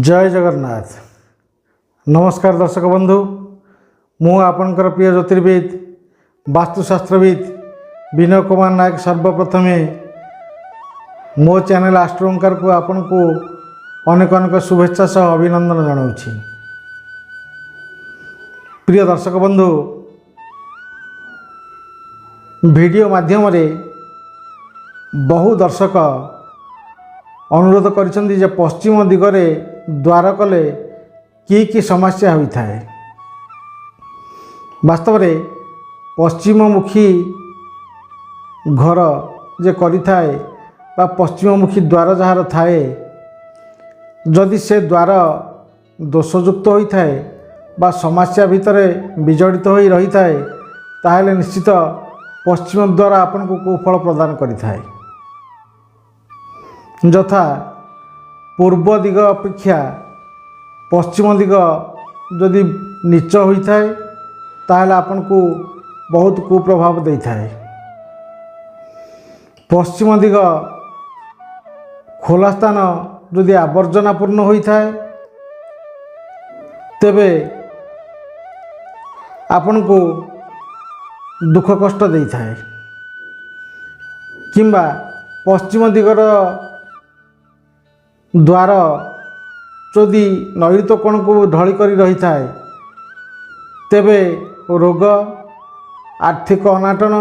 जय जगन्नाथ। नमस्कार दर्शक बंधु, मु आपणकर प्रिय ज्योतिर्विद वास्तुशास्त्रविद विनय कुमार नायक सर्वप्रथम मो चैनल आस्ट्रोंकार को आपण को अनेक अनेक शुभेच्छा सह अभिनंदन जनाऊँगी। प्रिय दर्शक बंधु, वीडियो माध्यम रे बहु दर्शक अनुरोध करिसेंती जे पश्चिम दिगरे द्वार कले कि समस्या होता है। वास्तव में पश्चिममुखी घर जे करिथाए बा पश्चिममुखी द्वार जहाँ थाए, जदि से द्वार दोषयुक्त होता है बा समस्या भितर विजड़ित हो रही थाए, ताहले निश्चित पश्चिम द्वार आपन को कुफल प्रदान करिथाए। यथा पूर्व दिग अपेक्षा पश्चिम दिग जदि नीच होता है ताहले आपन को बहुत कुप्रभाव देता है। पश्चिम दिग खोला स्थान जदि आवर्जनापूर्ण होता है तेबे आपन को दुख कष्ट देता है। किंबा पश्चिम दिगर द्वार जदि नैऋत्य कोण को ढली कर रही थाए तेबे रोग, आर्थिक अनाटन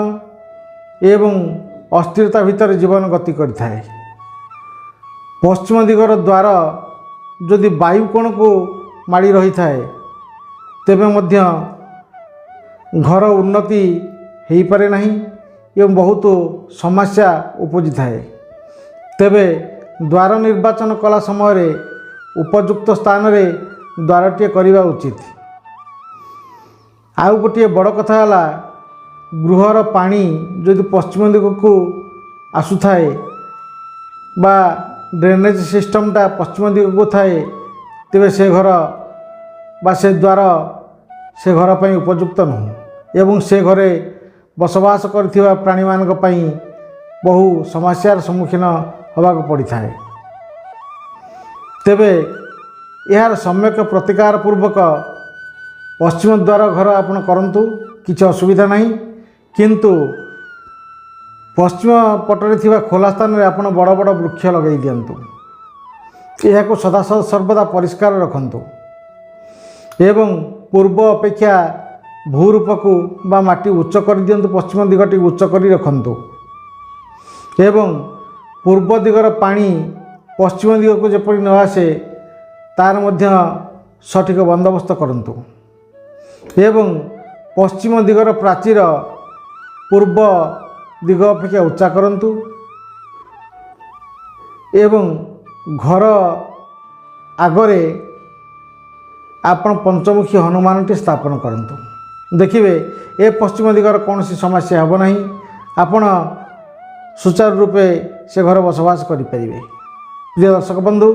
एवं अस्थिरता भितर जीवन गति करिथाए। पश्चिम दिगर द्वार जदि वायु कोण को माड़ी रही थाए तेबे मध्य घर उन्नति हो पारे नहीं एवं बहुत समस्या उपजी थाए। तेबे द्वार निर्वाचन कला समय रे उपयुक्त स्थान रे द्वारटीए करवा उचित। आउ गोटे बड़ कथा है, गृहर पानी जदि पश्चिम दिग को आसुथाए बा ड्रेनेज सिस्टमटा पश्चिम दिग को थाए तेबे से घर बा से द्वार से घर पर उपयुक्त नुह एवं से घरे बसवास करथिबा प्राणी मानक पई बहु समस्यार सम्मुखीन होबाक पड़ता है। तेबे यार सम्यक प्रतिकार पूर्वक पश्चिम द्वार घर आपण करंतु, किसी असुविधा नहीं। किंतु पश्चिम पटरे थिबा खोला स्थान रे आपण बड़ बड़ वृक्ष लगे दियंतु, यह को सदा सर्वदा परिष्कार रखंतु एवं पूर्व अपेक्षा भूरूप को बा माटी उच्च कर दियंतु। पश्चिम दिगटी उच्च करी रखंतु एवं पूर्व दिगर पानी पश्चिम दिग को जेपरि न आसे तार मध्य सठिक बंदोबस्त करंतु एवं पश्चिम दिगर प्राचीर पूर्व दिग अपेक्षा उच्चा करंतु एवं घर आगरे आपण पंचमुखी हनुमानटी स्थापन करंतु। देखिए ए पश्चिम दिगर कौन सी समस्या हेब नहीं, आपण सुचारू रूपे से घर बसवास करें। प्रिय दर्शक बंधु,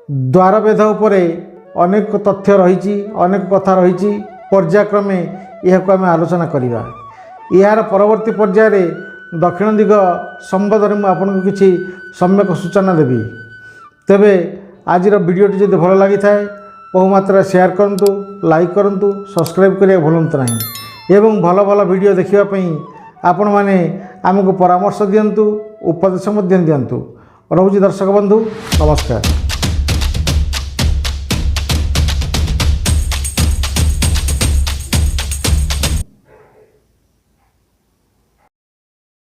द्वार भेद उपरे अनेक तथ्य रही, अनेक कथा रही, पर्यायक्रमे यह आम आलोचना करवा। यार परवर्ती पर्याय दक्षिण दिग संबंध में आपको किसी सम्यक सूचना देवी। तेबे आज वीडियोटी जब भल लगी थाए बहुमात्रा शेयर करंतु, लाइक करंतु, सब्सक्राइब करिया भूलंतु नहीं एवं भल भल वीडियो देखिवाई आपण माने आमको परामर्श दियंतु, उपदेश दियंतु। रहुछि दर्शक बंधु, नमस्कार।